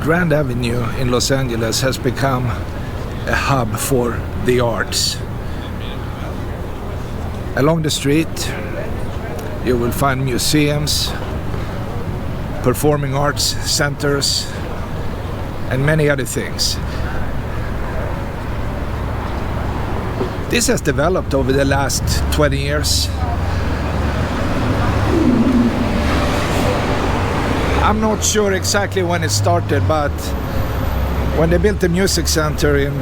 Grand Avenue in Los Angeles has become a hub for the arts. Along the street, you will find museums, performing arts centers, and many other things. This has developed over the last 20 years. I'm not sure exactly when it started, but when they built the music center in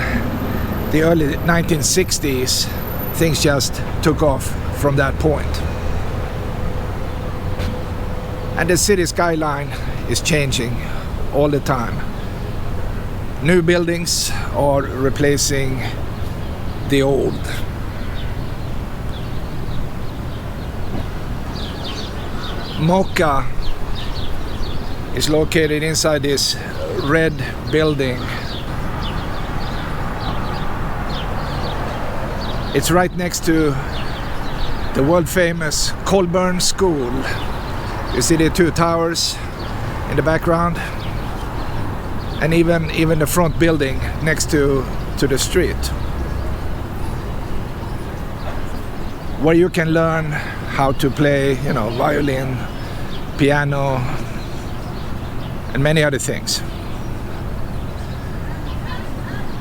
the early 1960s, things just took off from that point. And the city skyline is changing all the time. New buildings are replacing the old. MOCA is located inside this red building. It's right next to the world famous Colburn school. You see the two towers in the background, and even the front building next to the street, where you can learn how to play, violin, piano, and many other things.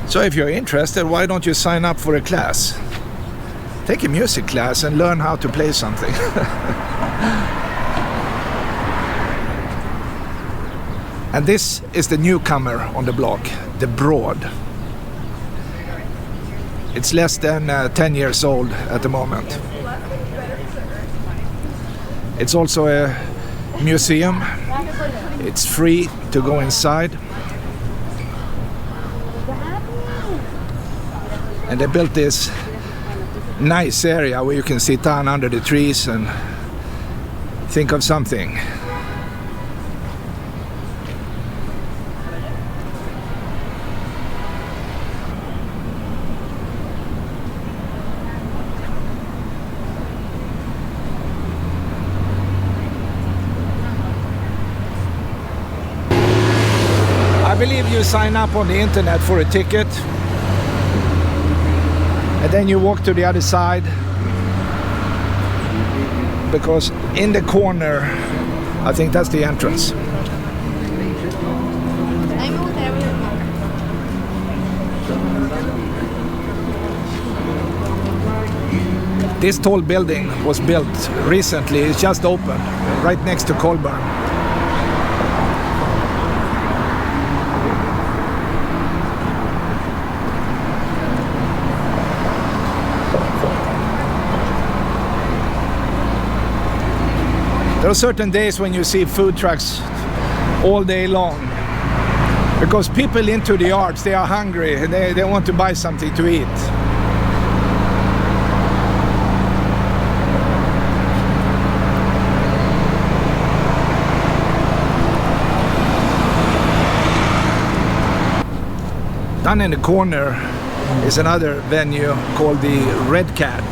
So if you're interested, why don't you sign up for a class? Take a music class and learn how to play something. And this is the newcomer on the block, the Broad. It's less than 10 years old at the moment. It's also a museum. It's free to go inside. And they built this nice area where you can sit down under the trees and think of something. I believe you sign up on the internet for a ticket, and then you walk to the other side, because in the corner, I think that's the entrance. This tall building was built recently. It's just opened right next to Colburn. There are certain days when you see food trucks all day long, because people into the arts, they are hungry and they want to buy something to eat. Down in the corner is another venue called the REDCAT.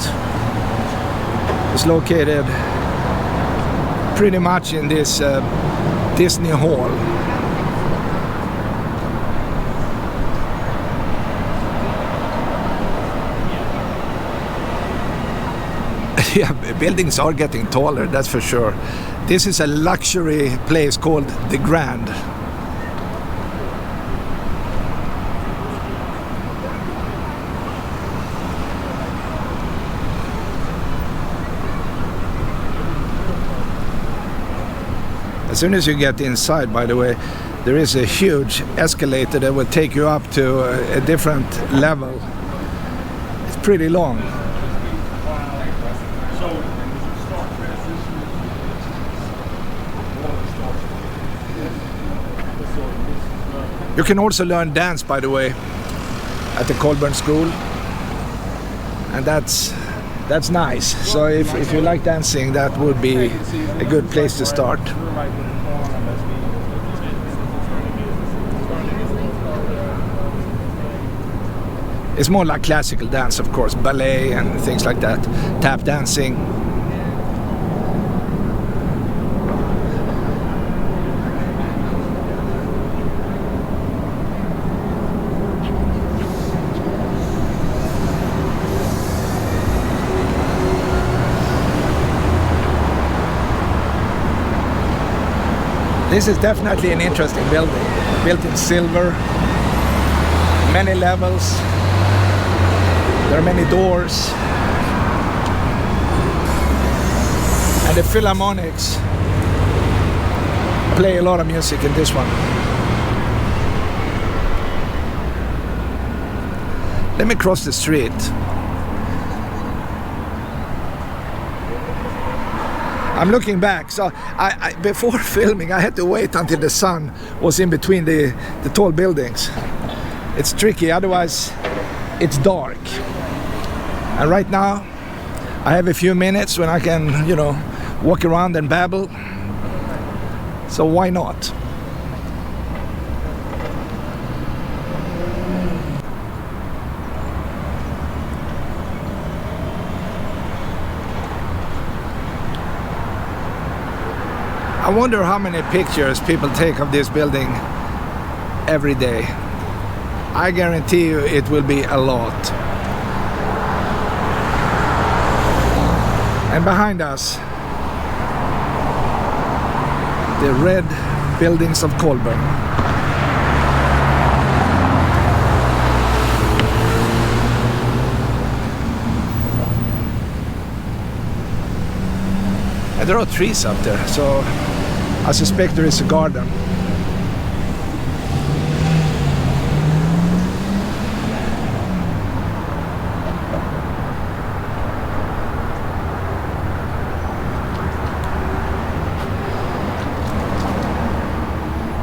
It's located pretty much in this Disney Hall. Yeah, buildings are getting taller, that's for sure. This is a luxury place called the Grand. As soon as you get inside, by the way, there is a huge escalator that will take you up to a different level. It's pretty long. You can also learn dance, by the way, at the Colburn School, and that's nice. So if you like dancing, that would be a good place to start. It's more like classical dance, of course, ballet and things like that, tap dancing. This is definitely an interesting building, built in silver, many levels, there are many doors, and the Philharmonics play a lot of music in this one. Let me cross the street. I'm looking back, so I before filming I had to wait until the sun was in between the tall buildings. It's tricky, otherwise it's dark. And right now I have a few minutes when I can, you know, walk around and babble. So why not? I wonder how many pictures people take of this building every day. I guarantee you it will be a lot. And behind us, the red buildings of Colburn. And there are trees up there, so I suspect there is a garden.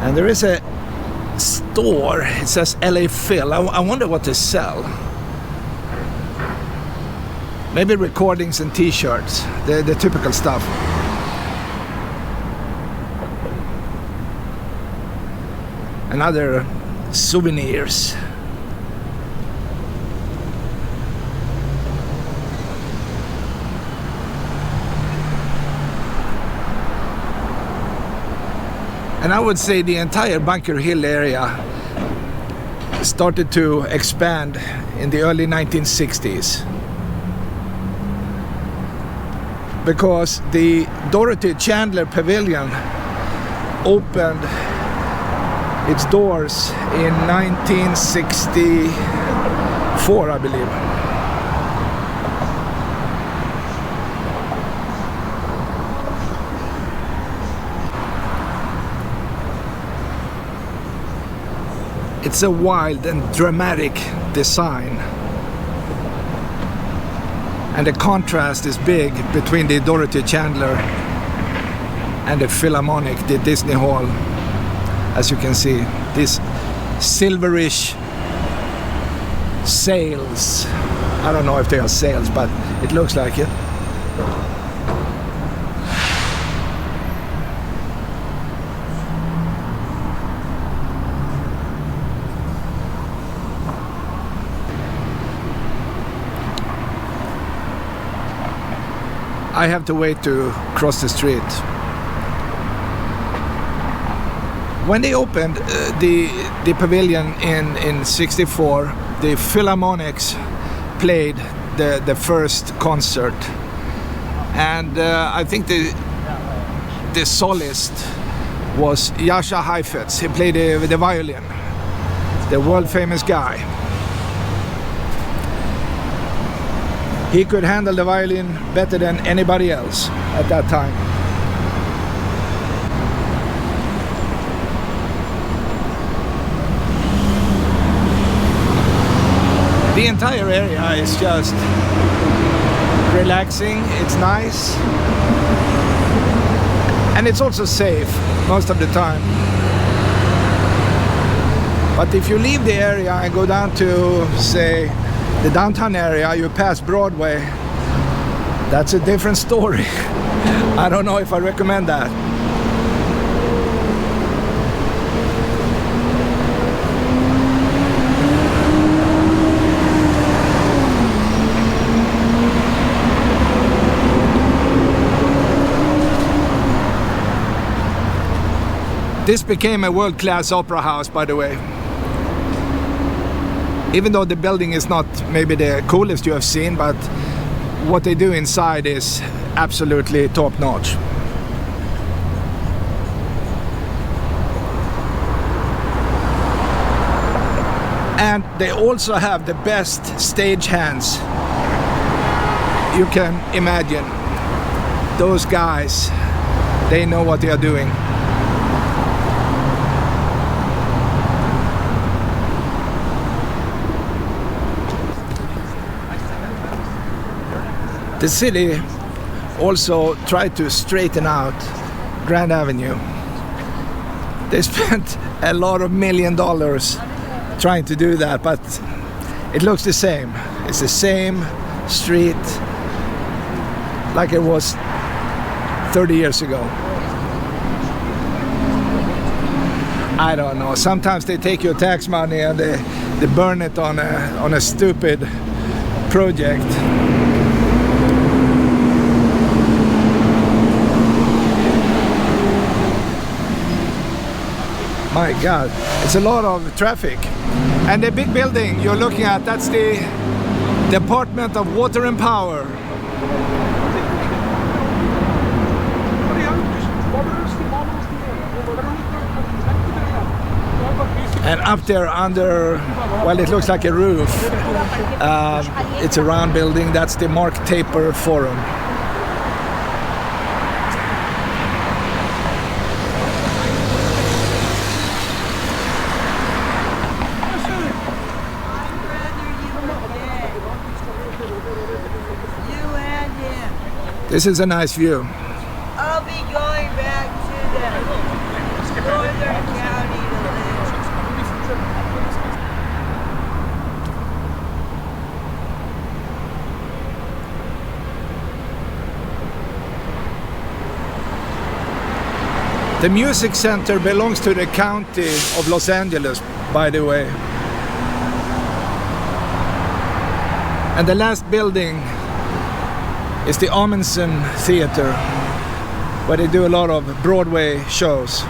And there is a store, it says LA Phil. I wonder what they sell. Maybe recordings and t-shirts, the typical stuff. And other souvenirs. And I would say the entire Bunker Hill area started to expand in the early 1960s. Because the Dorothy Chandler Pavilion opened its doors in 1964, I believe. It's a wild and dramatic design. And the contrast is big between the Dorothy Chandler and the Philharmonic, the Disney Hall. As you can see, these silverish sails. I don't know if they are sails, but it looks like it. I have to wait to cross the street. When they opened the pavilion in '64, the Philharmonics played the first concert, and I think the soloist was Jascha Heifetz. He played the violin, the world famous guy. He could handle the violin better than anybody else at that time. The entire area is just relaxing, it's nice, and it's also safe most of the time. But if you leave the area and go down to, say, the downtown area, you pass Broadway, that's a different story. I don't know if I recommend that. This became a world-class opera house, by the way. Even though the building is not maybe the coolest you have seen, but what they do inside is absolutely top-notch. they also have the best stagehands you can imagine. Those guys, they know what they are doing. The city also tried to straighten out Grand Avenue. They spent a lot of $1 million trying to do that, but it looks the same. It's the same street like it was 30 years ago. I don't know. Sometimes they take your tax money and they burn it on a stupid project. My God, it's a lot of traffic. And the big building you're looking at, that's the Department of Water and Power. And up there under, well, it looks like a roof. It's a round building, that's the Mark Taper Forum. This is a nice view. I'll be going back to the northern county to live. The music center belongs to the county of Los Angeles, by the way. And the last building is the Ahmanson Theatre, where they do a lot of Broadway shows.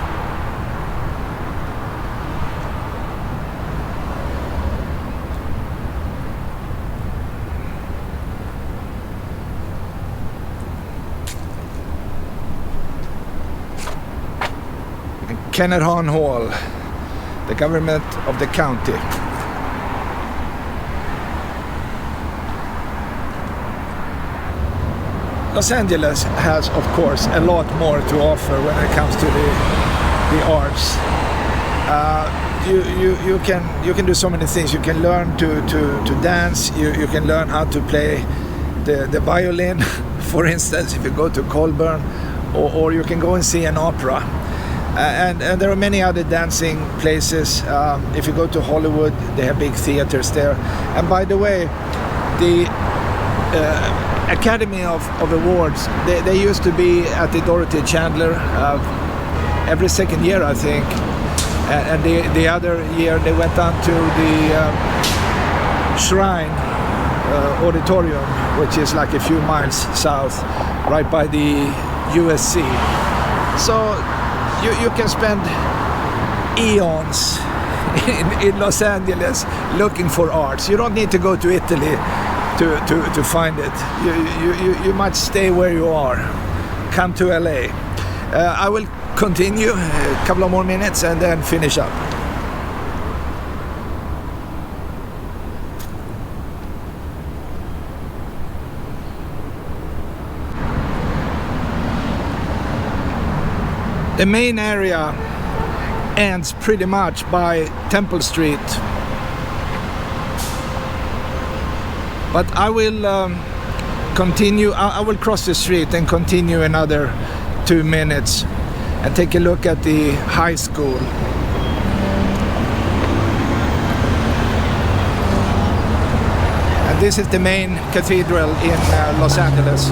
And Kenneth Hahn Hall, the government of the county. Los Angeles has, of course, a lot more to offer when it comes to the arts. You can do so many things. You can learn to dance. You can learn how to play the violin, for instance, if you go to Colburn, or you can go and see an opera. And there are many other dancing places. If you go to Hollywood, they have big theaters there. And by the way, the Academy of Awards, they used to be at the Dorothy Chandler every second year, I think, and the other year they went on to the Shrine Auditorium, which is like a few miles south, right by the USC. So you can spend eons in Los Angeles looking for arts. You don't need to go to Italy to find it. You might stay where you are. Come to LA. I will continue a couple of more minutes and then finish up. The main area ends pretty much by Temple Street. But I will continue, I will cross the street and continue another 2 minutes and take a look at the high school. And this is the main cathedral in Los Angeles.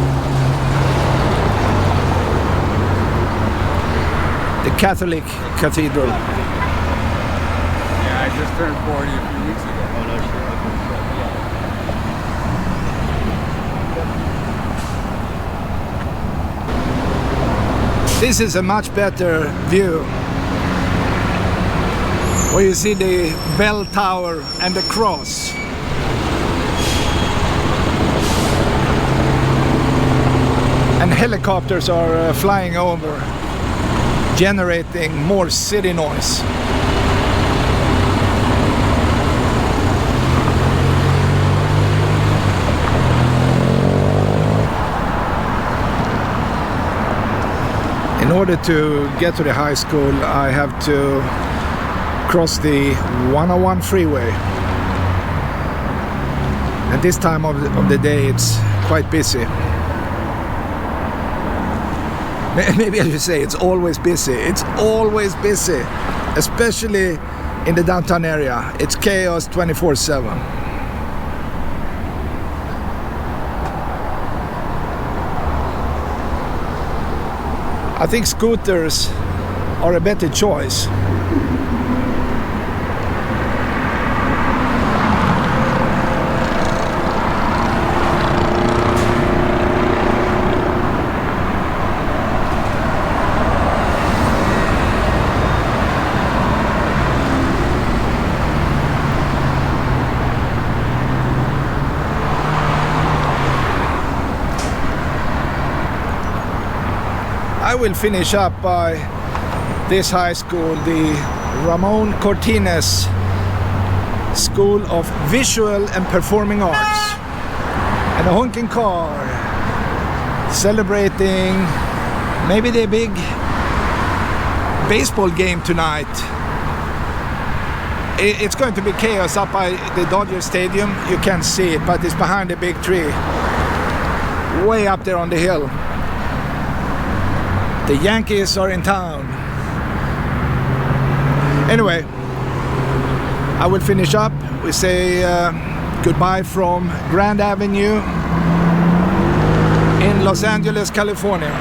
The Catholic Cathedral. Yeah, I just turned 40 a few weeks ago. Oh, no, sure. This is a much better view, where you see the bell tower and the cross. And helicopters are flying over, generating more city noise. In order to get to the high school, I have to cross the 101 freeway. At this time of the day, it's quite busy. Maybe I should say it's always busy. It's always busy, especially in the downtown area. It's chaos 24/7. I think scooters are a better choice. I will finish up by this high school, the Ramon Cortines School of Visual and Performing Arts. And a honking car celebrating maybe the big baseball game tonight. It's going to be chaos up by the Dodger Stadium. You can't see it, but it's behind a big tree, way up there on the hill. The Yankees are in town. Anyway, I will finish up. We say goodbye from Grand Avenue in Los Angeles, California.